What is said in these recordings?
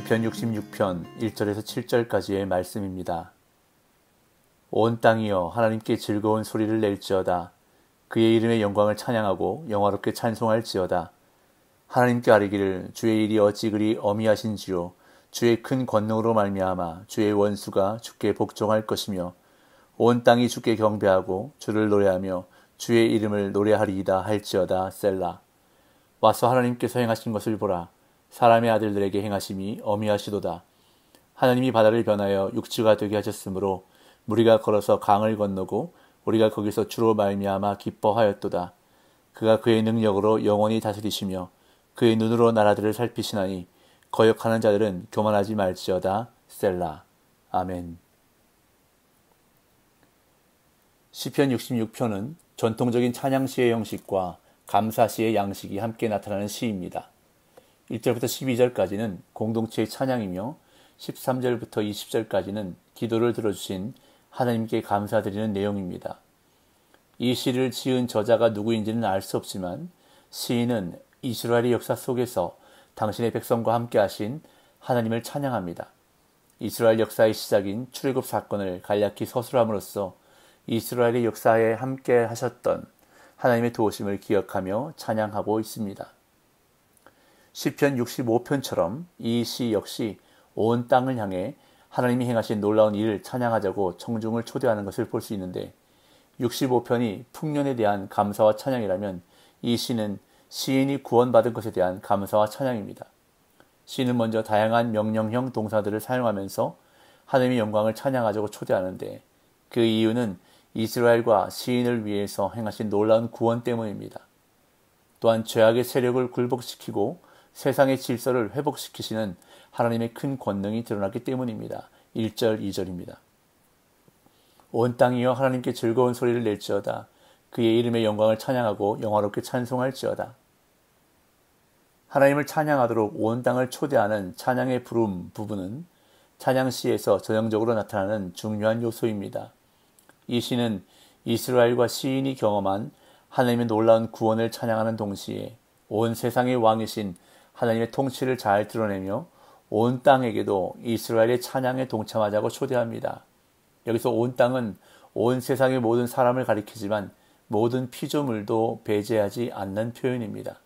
시편 66편 1절에서 7절까지의 말씀입니다. 온 땅이여 하나님께 즐거운 소리를 낼지어다. 그의 이름의 영광을 찬양하고 영화롭게 찬송할지어다. 하나님께 아뢰기를 주의 일이 어찌 그리 어미하신지요. 주의 큰 권능으로 말미암아 주의 원수가 주께 복종할 것이며 온 땅이 주께 경배하고 주를 노래하며 주의 이름을 노래하리이다 할지어다. 셀라. 와서 하나님께서 행하신 것을 보라. 사람의 아들들에게 행하심이 어미하시도다. 하나님이 바다를 변하여 육지가 되게 하셨으므로 무리가 걸어서 강을 건너고 우리가 거기서 주로 말미암아 기뻐하였도다. 그가 그의 능력으로 영원히 다스리시며 그의 눈으로 나라들을 살피시나니 거역하는 자들은 교만하지 말지어다. 셀라. 아멘. 시편 66편은 전통적인 찬양시의 형식과 감사시의 양식이 함께 나타나는 시입니다. 1절부터 12절까지는 공동체의 찬양이며 13절부터 20절까지는 기도를 들어주신 하나님께 감사드리는 내용입니다. 이 시를 지은 저자가 누구인지는 알 수 없지만 시인은 이스라엘의 역사 속에서 당신의 백성과 함께 하신 하나님을 찬양합니다. 이스라엘 역사의 시작인 출애굽 사건을 간략히 서술함으로써 이스라엘의 역사에 함께 하셨던 하나님의 도우심을 기억하며 찬양하고 있습니다. 시편 65편처럼 이 시 역시 온 땅을 향해 하나님이 행하신 놀라운 일을 찬양하자고 청중을 초대하는 것을 볼 수 있는데 65편이 풍년에 대한 감사와 찬양이라면 이 시는 시인이 구원받은 것에 대한 감사와 찬양입니다. 시는 먼저 다양한 명령형 동사들을 사용하면서 하나님의 영광을 찬양하자고 초대하는데 그 이유는 이스라엘과 시인을 위해서 행하신 놀라운 구원 때문입니다. 또한 죄악의 세력을 굴복시키고 세상의 질서를 회복시키시는 하나님의 큰 권능이 드러났기 때문입니다. 1절, 2절입니다. 온 땅이여 하나님께 즐거운 소리를 낼지어다. 그의 이름의 영광을 찬양하고 영화롭게 찬송할지어다. 하나님을 찬양하도록 온 땅을 초대하는 찬양의 부름 부분은 찬양시에서 전형적으로 나타나는 중요한 요소입니다. 이 시는 이스라엘과 시인이 경험한 하나님의 놀라운 구원을 찬양하는 동시에 온 세상의 왕이신 하나님의 통치를 잘 드러내며 온 땅에게도 이스라엘의 찬양에 동참하자고 초대합니다. 여기서 온 땅은 온 세상의 모든 사람을 가리키지만 모든 피조물도 배제하지 않는 표현입니다.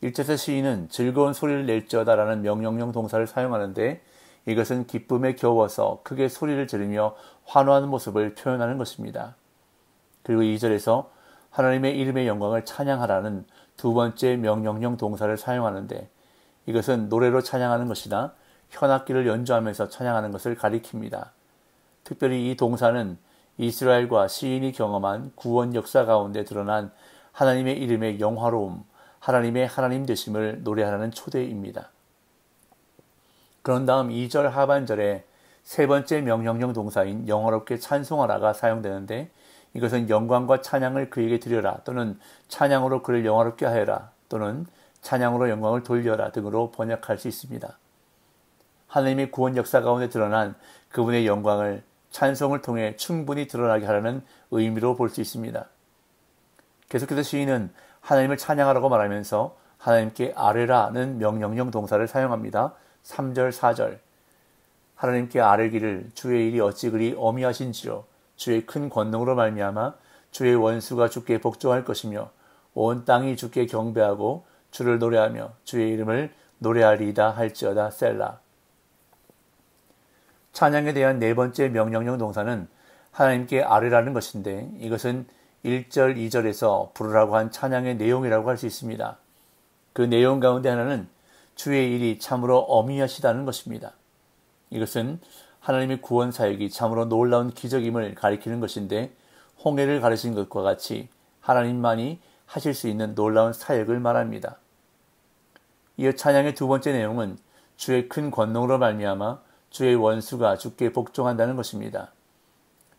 1절에서 시인은 즐거운 소리를 낼지어다라는 명령형 동사를 사용하는데 이것은 기쁨에 겨워서 크게 소리를 지르며 환호하는 모습을 표현하는 것입니다. 그리고 2절에서 하나님의 이름의 영광을 찬양하라는 두 번째 명령형 동사를 사용하는데 이것은 노래로 찬양하는 것이나 현악기를 연주하면서 찬양하는 것을 가리킵니다. 특별히 이 동사는 이스라엘과 시인이 경험한 구원 역사 가운데 드러난 하나님의 이름의 영화로움, 하나님의 하나님 되심을 노래하라는 초대입니다. 그런 다음 2절 하반절에 세 번째 명령형 동사인 영화롭게 찬송하라가 사용되는데 이것은 영광과 찬양을 그에게 드려라 또는 찬양으로 그를 영화롭게 하여라 또는 찬양으로 영광을 돌려라 등으로 번역할 수 있습니다. 하나님의 구원 역사 가운데 드러난 그분의 영광을 찬송을 통해 충분히 드러나게 하라는 의미로 볼 수 있습니다. 계속해서 시인은 하나님을 찬양하라고 말하면서 하나님께 아뢰라는 명령형 동사를 사용합니다. 3절, 4절. 하나님께 아뢰기를 주의 일이 어찌 그리 어미하신지요. 주의 큰 권능으로 말미암아 주의 원수가 주께 복종할 것이며 온 땅이 주께 경배하고 주를 노래하며 주의 이름을 노래하리이다 할지어다. 셀라. 찬양에 대한 네 번째 명령형 동사는 하나님께 아뢰라는 것인데 이것은 1절, 2절에서 부르라고 한 찬양의 내용이라고 할 수 있습니다. 그 내용 가운데 하나는 주의 일이 참으로 어미하시다는 것입니다. 이것은 하나님의 구원 사역이 참으로 놀라운 기적임을 가리키는 것인데 홍해를 가르신 것과 같이 하나님만이 하실 수 있는 놀라운 사역을 말합니다. 이어 찬양의 두 번째 내용은 주의 큰 권능으로 말미암아 주의 원수가 주께 복종한다는 것입니다.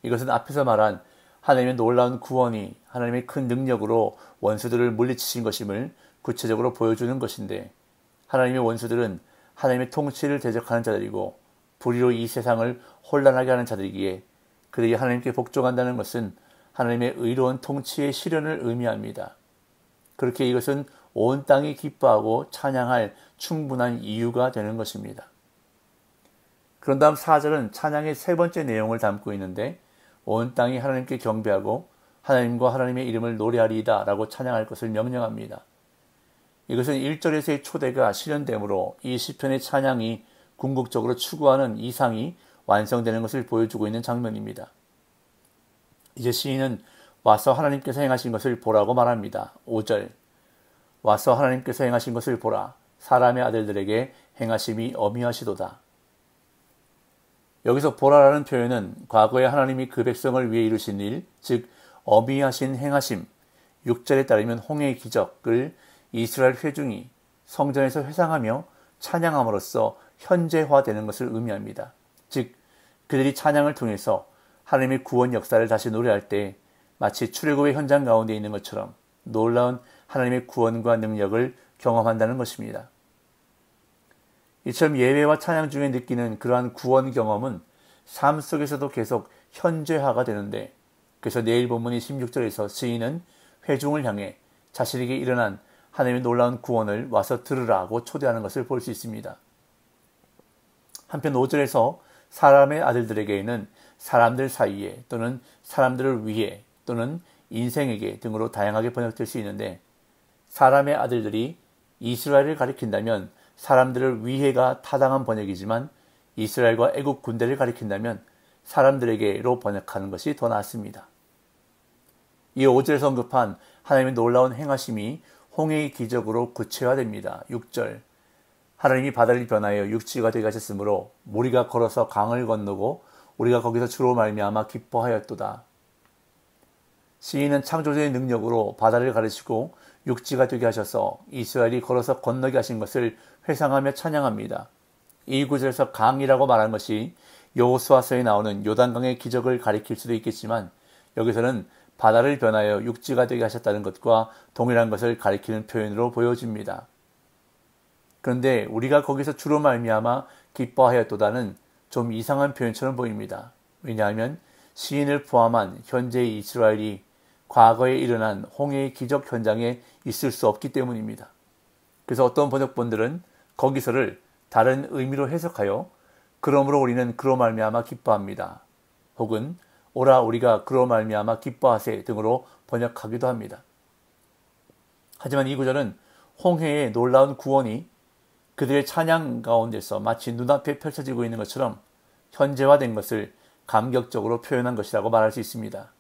이것은 앞에서 말한 하나님의 놀라운 구원이 하나님의 큰 능력으로 원수들을 물리치신 것임을 구체적으로 보여주는 것인데 하나님의 원수들은 하나님의 통치를 대적하는 자들이고 불의로 이 세상을 혼란하게 하는 자들이기에 그들이 하나님께 복종한다는 것은 하나님의 의로운 통치의 실현을 의미합니다. 그렇게 이것은 온 땅이 기뻐하고 찬양할 충분한 이유가 되는 것입니다. 그런 다음 4절은 찬양의 세 번째 내용을 담고 있는데 온 땅이 하나님께 경배하고 하나님과 하나님의 이름을 노래하리이다 라고 찬양할 것을 명령합니다. 이것은 1절에서의 초대가 실현되므로 이 시편의 찬양이 궁극적으로 추구하는 이상이 완성되는 것을 보여주고 있는 장면입니다. 이제 시인은 와서 하나님께서 행하신 것을 보라고 말합니다. 5절 와서 하나님께서 행하신 것을 보라 사람의 아들들에게 행하심이 어미하시도다. 여기서 보라라는 표현은 과거에 하나님이 그 백성을 위해 이루신 일, 즉 어미하신 행하심, 6절에 따르면 홍해의 기적을 이스라엘 회중이 성전에서 회상하며 찬양함으로써 현재화되는 것을 의미합니다. 즉 그들이 찬양을 통해서 하나님의 구원 역사를 다시 노래할 때 마치 출애굽의 현장 가운데 있는 것처럼 놀라운 하나님의 구원과 능력을 경험한다는 것입니다. 이처럼 예배와 찬양 중에 느끼는 그러한 구원 경험은 삶 속에서도 계속 현재화가 되는데, 그래서 내일 본문인 16절에서 시인은 회중을 향해 자신에게 일어난 하나님의 놀라운 구원을 와서 들으라고 초대하는 것을 볼 수 있습니다. 한편 5절에서 사람의 아들들에게는 사람들 사이에 또는 사람들을 위해 또는 인생에게 등으로 다양하게 번역될 수 있는데, 사람의 아들들이 이스라엘을 가리킨다면 사람들을 위해가 타당한 번역이지만 이스라엘과 애국 군대를 가리킨다면 사람들에게로 번역하는 것이 더 낫습니다. 이 5절에서 언급한 하나님의 놀라운 행하심이 홍해의 기적으로 구체화됩니다. 6절 하나님이 바다를 변하여 육지가 되게 하셨으므로 우리가 걸어서 강을 건너고 우리가 거기서 주로 말미암아 기뻐하였도다. 시인은 창조주의 능력으로 바다를 가르치고 육지가 되게 하셔서 이스라엘이 걸어서 건너게 하신 것을 회상하며 찬양합니다. 이 구절에서 강이라고 말한 것이 여호수아서에 나오는 요단강의 기적을 가리킬 수도 있겠지만 여기서는 바다를 변하여 육지가 되게 하셨다는 것과 동일한 것을 가리키는 표현으로 보여집니다. 그런데 우리가 거기서 주로 말미암아 기뻐하였도다는 좀 이상한 표현처럼 보입니다. 왜냐하면 시인을 포함한 현재의 이스라엘이 과거에 일어난 홍해의 기적 현장에 있을 수 없기 때문입니다. 그래서 어떤 번역본들은 거기서를 다른 의미로 해석하여 그러므로 우리는 그로 말미암아 기뻐합니다. 혹은 오라 우리가 그로 말미암아 기뻐하세 등으로 번역하기도 합니다. 하지만 이 구절은 홍해의 놀라운 구원이 그들의 찬양 가운데서 마치 눈앞에 펼쳐지고 있는 것처럼 현재화된 것을 감격적으로 표현한 것이라고 말할 수 있습니다.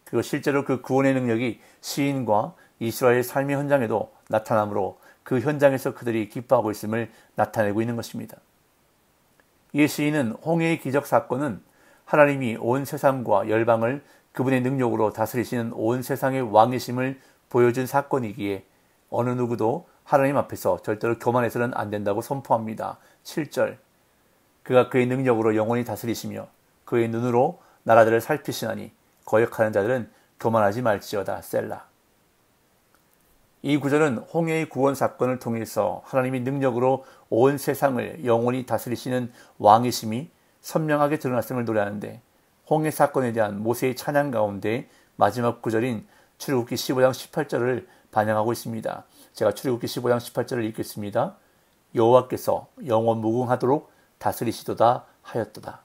그리고 실제로 그 구원의 능력이 시인과 이스라엘의 삶의 현장에도 나타나므로 그 현장에서 그들이 기뻐하고 있음을 나타내고 있는 것입니다. 이 시인은 홍해의 기적 사건은 하나님이 온 세상과 열방을 그분의 능력으로 다스리시는 온 세상의 왕이심을 보여준 사건이기에 어느 누구도 하나님 앞에서 절대로 교만해서는 안 된다고 선포합니다. 7절 그가 그의 능력으로 영원히 다스리시며 그의 눈으로 나라들을 살피시나니 거역하는 자들은 교만하지 말지어다. 셀라. 이 구절은 홍해의 구원 사건을 통해서 하나님이 능력으로 온 세상을 영원히 다스리시는 왕이심이 선명하게 드러났음을 노래하는데, 홍해 사건에 대한 모세의 찬양 가운데 마지막 구절인 출애굽기 15장 18절을 반영하고 있습니다. 제가 출애굽기 15장 18절을 읽겠습니다. 여호와께서 영원 무궁하도록 다스리시도다 하였도다.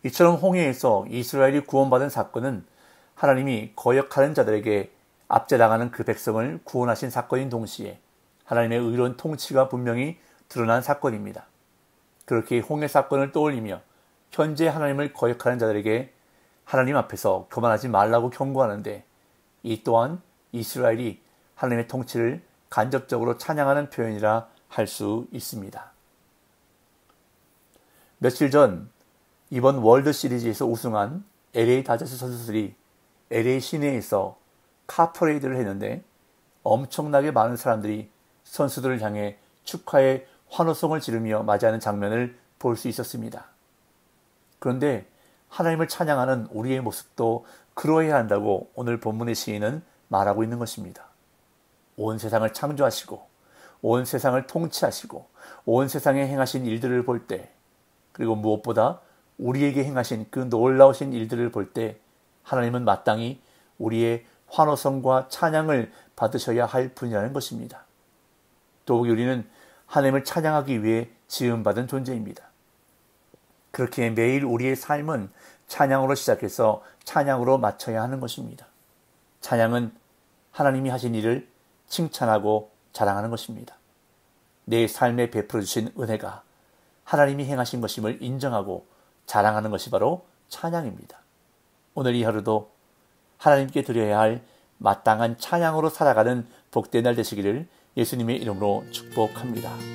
이처럼 홍해에서 이스라엘이 구원받은 사건은 하나님이 거역하는 자들에게 압제당하는 그 백성을 구원하신 사건인 동시에 하나님의 의로운 통치가 분명히 드러난 사건입니다. 그렇게 홍해 사건을 떠올리며 현재 하나님을 거역하는 자들에게 하나님 앞에서 교만하지 말라고 경고하는데, 이 또한 이스라엘이 하나님의 통치를 간접적으로 찬양하는 표현이라 할 수 있습니다. 며칠 전 이번 월드 시리즈에서 우승한 LA 다저스 선수들이 LA 시내에서 카퍼레이드를 했는데 엄청나게 많은 사람들이 선수들을 향해 축하의 환호성을 지르며 맞이하는 장면을 볼 수 있었습니다. 그런데 하나님을 찬양하는 우리의 모습도 그러해야 한다고 오늘 본문의 시인은 말하고 있는 것입니다. 온 세상을 창조하시고 온 세상을 통치하시고 온 세상에 행하신 일들을 볼 때, 그리고 무엇보다 우리에게 행하신 그 놀라우신 일들을 볼 때 하나님은 마땅히 우리의 환호성과 찬양을 받으셔야 할 분이라는 것입니다. 더욱이 우리는 하나님을 찬양하기 위해 지음받은 존재입니다. 그렇게 매일 우리의 삶은 찬양으로 시작해서 찬양으로 마쳐야 하는 것입니다. 찬양은 하나님이 하신 일을 칭찬하고 자랑하는 것입니다. 내 삶에 베풀어 주신 은혜가 하나님이 행하신 것임을 인정하고 자랑하는 것이 바로 찬양입니다. 오늘 이 하루도 하나님께 드려야 할 마땅한 찬양으로 살아가는 복된 날 되시기를 예수님의 이름으로 축복합니다.